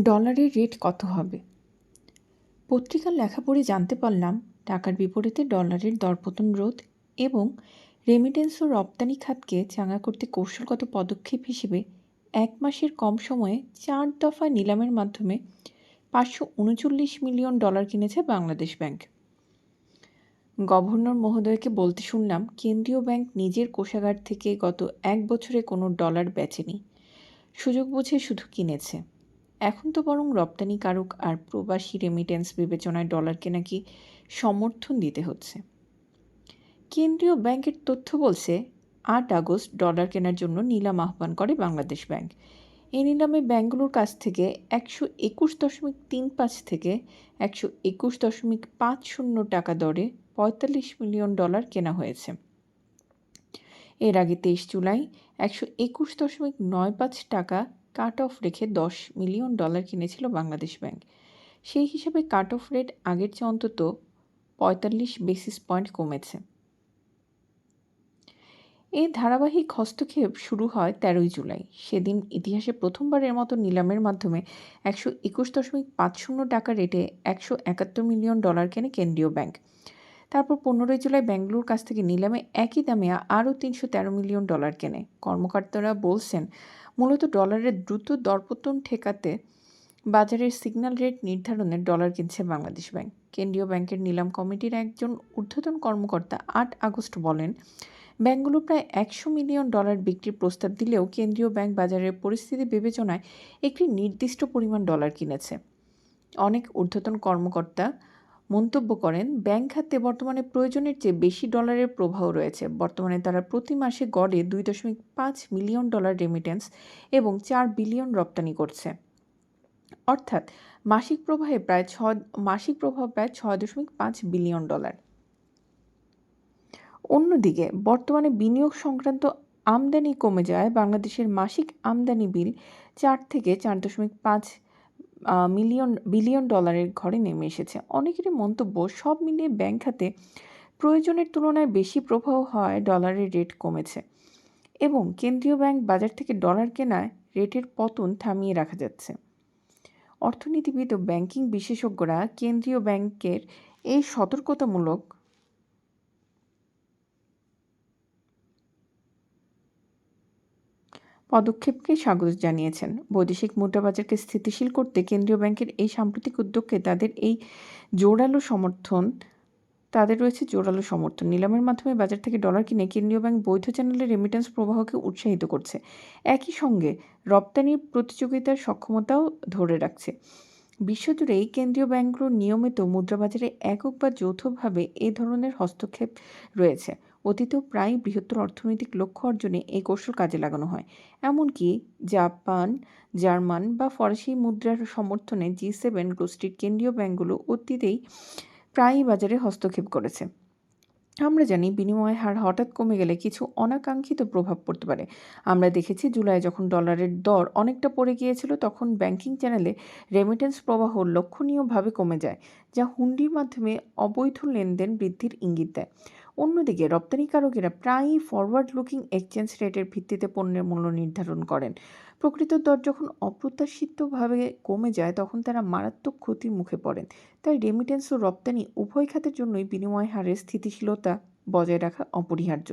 ডলারের রেট কত হবে? পত্রিকার লেখা পড়ে জানতে পারলাম টাকার বিপরীতে ডলারের দরপতন রোধ এবং রেমিটেন্স ও রপ্তানি খাতকে চাঙা করতে কৌশলগত পদক্ষেপ হিসেবে 1 মাসের কম সময়ে 4 দফা নিলামের মাধ্যমে $539 মিলিয়ন কিনেছে বাংলাদেশ ব্যাংক। গভর্নর মহোদয়কে বলতে শুনলাম, কেন্দ্রীয় ব্যাংক নিজের কোষাগার থেকে গত 1 বছরে কোনো ডলার বেচেনি, সুযোগ বুঝে শুধু কিনেছে। এখন তো বরং রপ্তানিকারক আর প্রবাসী রেমিটেন্স বিবেচনায় ডলারকে নাকি সমর্থন দিতে হচ্ছে। কেন্দ্রীয় ব্যাংকের তথ্য বলছে, 8 আগস্ট ডলার কেনার জন্য নিলাম আহ্বান করে বাংলাদেশ ব্যাংক। এই নিলামে ব্যাংকগুলোর কাছ থেকে 121.35 থেকে 121.50 টাকা দরে $45 মিলিয়ন কেনা হয়েছে। এর আগে 23 জুলাই 121.95 টাকা কাট অফ রেখে $10 মিলিয়ন কিনেছিল বাংলাদেশ ব্যাংক। সেই হিসাবে কাট অফ রেট আগের চেয়ে অন্তত 45 বেসিস পয়েন্ট কমেছে। এই ধারাবাহিক হস্তক্ষেপ শুরু হয় 13 জুলাই। সেদিন ইতিহাসে প্রথমবারের মতো নিলামের মাধ্যমে 121.50 টাকা রেটে $171 মিলিয়ন কেনে কেন্দ্রীয় ব্যাংক। তারপর 15 জুলাই ব্যাংকগুলোর কাছ থেকে নিলামে একই দামে আরও $313 মিলিয়ন কেনে। কর্মকর্তারা বলছেন, মূলত ডলারের দ্রুত দরপতন ঠেকাতে বাজারের সিগন্যাল রেট নির্ধারণে ডলার কিনছে বাংলাদেশ ব্যাংক। কেন্দ্রীয় ব্যাংকের নিলাম কমিটির একজন ঊর্ধ্বতন কর্মকর্তা 8 আগস্ট বলেন, ব্যাংকগুলো প্রায় $100 মিলিয়ন বিক্রির প্রস্তাব দিলেও কেন্দ্রীয় ব্যাংক বাজারের পরিস্থিতি বিবেচনায় একটি নির্দিষ্ট পরিমাণ ডলার কিনেছে। অনেক ঊর্ধ্বতন কর্মকর্তা মন্তব্য করেন, ব্যাংক খাতে বর্তমানে প্রয়োজনের চেয়ে বেশি ডলারের প্রবাহ রয়েছে। বর্তমানে তারা প্রতি মাসে গড়ে $2.5 মিলিয়ন রেমিটেন্স এবং $4 বিলিয়ন রপ্তানি করছে। অর্থাৎ মাসিক প্রবাহ প্রায় $6.5 বিলিয়ন। অন্যদিকে বর্তমানে বিনিয়োগ সংক্রান্ত আমদানি কমে যায় বাংলাদেশের মাসিক আমদানি বিল 4 থেকে $4.5 বিলিয়ন ঘরে নেমে এসেছে। অনেকেরই মন্তব্য, সব মিলিয়ে ব্যাংক খাতে প্রয়োজনের তুলনায় বেশি প্রবাহ হয় ডলারের রেট কমেছে এবং কেন্দ্রীয় ব্যাংক বাজার থেকে ডলার কেনায় রেটের পতন থামিয়ে রাখা যাচ্ছে। অর্থনীতিবিদ ও ব্যাংকিং বিশেষজ্ঞরা কেন্দ্রীয় ব্যাংকের এই সতর্কতামূলক পদক্ষেপকে স্বাগত জানিয়েছেন। বৈদেশিক মুদ্রা বাজারকে স্থিতিশীল করতে কেন্দ্রীয় ব্যাংকের এই সাম্প্রতিক উদ্যোগকে তাদের রয়েছে জোরালো সমর্থন। নিলামের মাধ্যমে বাজার থেকে ডলার কিনে কেন্দ্রীয় ব্যাংক বৈধ চ্যানেলে রেমিটেন্স প্রবাহকে উৎসাহিত করছে, একই সঙ্গে রপ্তানির প্রতিযোগিতার সক্ষমতাও ধরে রাখছে। বিশ্বজুড়ে এই কেন্দ্রীয় ব্যাংকগুলোর নিয়মিত মুদ্রাবাজারে একক বা যৌথভাবে এ ধরনের হস্তক্ষেপ রয়েছে। অতীতেও প্রায় বৃহত্তর অর্থনৈতিক লক্ষ্য অর্জনে এই কৌশল কাজে লাগানো হয়। এমনকি জাপান, জার্মান বা ফরাসি মুদ্রার সমর্থনে G7 গোষ্ঠীর কেন্দ্রীয় ব্যাংকগুলো অতীতেই প্রায়ই বাজারে হস্তক্ষেপ করেছে। আমরা জানি, বিনিময় হার হঠাৎ কমে গেলে কিছু অনাকাঙ্ক্ষিত প্রভাব পড়তে পারে। আমরা দেখেছি জুলাই যখন ডলারের দর অনেকটা পড়ে গিয়েছিল, তখন ব্যাংকিং চ্যানেলে রেমিটেন্স প্রবাহ লক্ষণীয়ভাবে কমে যায়, যা হুন্ডির মাধ্যমে অবৈধ লেনদেন বৃদ্ধির ইঙ্গিত দেয়। অন্যদিকে রপ্তানিকারকেরা প্রায়ই ফরওয়ার্ড লুকিং এক্সচেঞ্জ রেটের ভিত্তিতে পণ্যের মূল্য নির্ধারণ করেন। প্রকৃত দর যখন অপ্রত্যাশিতভাবে কমে যায়, তখন তারা মারাত্মক ক্ষতির মুখে পড়েন। তাই রেমিটেন্স ও রপ্তানি উভয় খাতের জন্যই বিনিময় হারের স্থিতিশীলতা বজায় রাখা অপরিহার্য।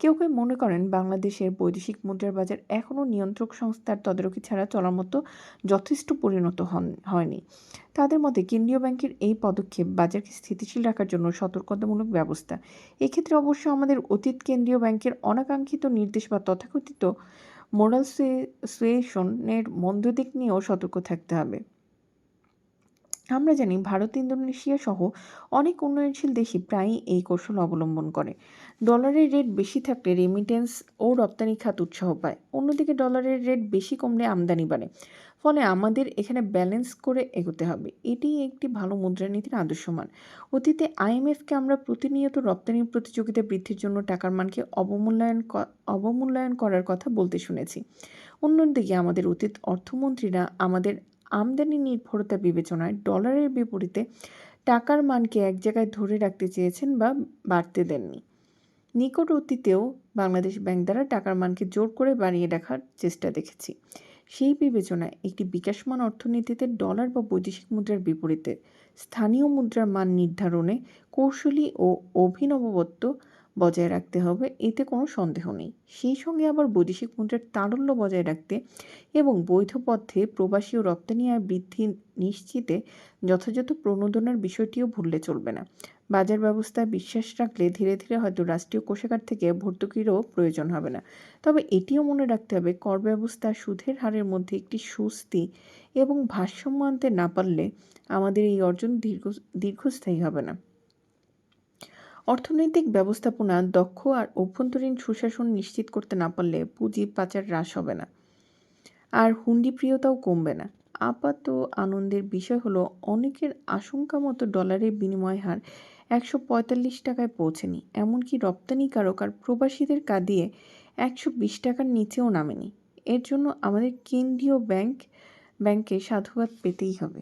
কেউ কেউ মনে করেন, বাংলাদেশের বৈদেশিক মুদ্রার বাজার এখনও নিয়ন্ত্রক সংস্থার তদারকি ছাড়া চলার মতো যথেষ্ট পরিণত হয়নি। তাদের মতে কেন্দ্রীয় ব্যাংকের এই পদক্ষেপ বাজারকে স্থিতিশীল রাখার জন্য সতর্কতামূলক ব্যবস্থা। এক্ষেত্রে অবশ্য আমাদের অতীত কেন্দ্রীয় ব্যাংকের অনাকাঙ্ক্ষিত নির্দেশ বা তথাকথিত মোরাল সুয়েশনের মন্দ দিক নিয়েও সতর্ক থাকতে হবে। আমরা জানি, ভারত, ইন্দোনেশিয়া সহ অনেক উন্নয়নশীল দেশই প্রায়ই এই কৌশল অবলম্বন করে। ডলারের রেট বেশি থাকলে রেমিটেন্স ও রপ্তানি খাত উৎসাহ পায়। অন্যদিকে ডলারের রেট বেশি কমলে আমদানি বাড়ে। ফলে আমাদের এখানে ব্যালেন্স করে এগোতে হবে। এটি একটি ভালো মুদ্রানীতির আদর্শ মান। অতীতে IMFকে আমরা প্রতিনিয়ত রপ্তানির প্রতিযোগিতা বৃদ্ধির জন্য টাকার মানকে অবমূল্যায়ন করার কথা বলতে শুনেছি। অন্যদিকে আমাদের অতীত অর্থমন্ত্রীরা আমাদের আমদানি নির্ভরতা বিবেচনায় ডলারের বিপরীতে টাকার মানকে এক জায়গায় ধরে রাখতে চেয়েছেন বা বাড়তে দেননি। নিকট অতীতেও বাংলাদেশ ব্যাংক দ্বারা টাকার মানকে জোর করে বাড়িয়ে রাখার চেষ্টা দেখেছি। সেই বিবেচনায় একটি বিকাশমান অর্থনীতিতে ডলার বা বৈদেশিক মুদ্রার বিপরীতে স্থানীয় মুদ্রার মান নির্ধারণে কৌশলী ও অভিনবত্ব বজায় রাখতে হবে, এতে কোনো সন্দেহ নেই। সেই সঙ্গে আবার বৈদেশিক মুদ্রার তারল্য বজায় রাখতে এবং বৈধ পথে প্রবাসী ও রপ্তানি আয় বৃদ্ধি নিশ্চিতে যথাযথ প্রণোদনার বিষয়টিও ভুললে চলবে না। বাজার ব্যবস্থায় বিশ্বাস রাখলে ধীরে ধীরে হয়তো রাষ্ট্রীয় কোষাগার থেকে ভর্তুকিরও প্রয়োজন হবে না। তবে এটিও মনে রাখতে হবে, কর ব্যবস্থা সুদের হারের মধ্যে একটি সুস্থি এবং ভারসাম্য আনতে না পারলে আমাদের এই অর্জন দীর্ঘস্থায়ী হবে না। অর্থনৈতিক ব্যবস্থাপনা দক্ষ আর অভ্যন্তরীণ সুশাসন নিশ্চিত করতে না পারলে পুঁজি পাচার হ্রাস হবে না, আর হুন্ডিপ্রিয়তাও কমবে না। আপাত আনন্দের বিষয় হলো, অনেকের আশঙ্কা মতো ডলারের বিনিময় হার 145 টাকায় পৌঁছেনি, এমনকি রপ্তানিকারক আর প্রবাসীদের কাঁদিয়ে 120 টাকার নিচেও নামেনি। এর জন্য আমাদের কেন্দ্রীয় ব্যাংকে সাধুবাদ পেতেই হবে।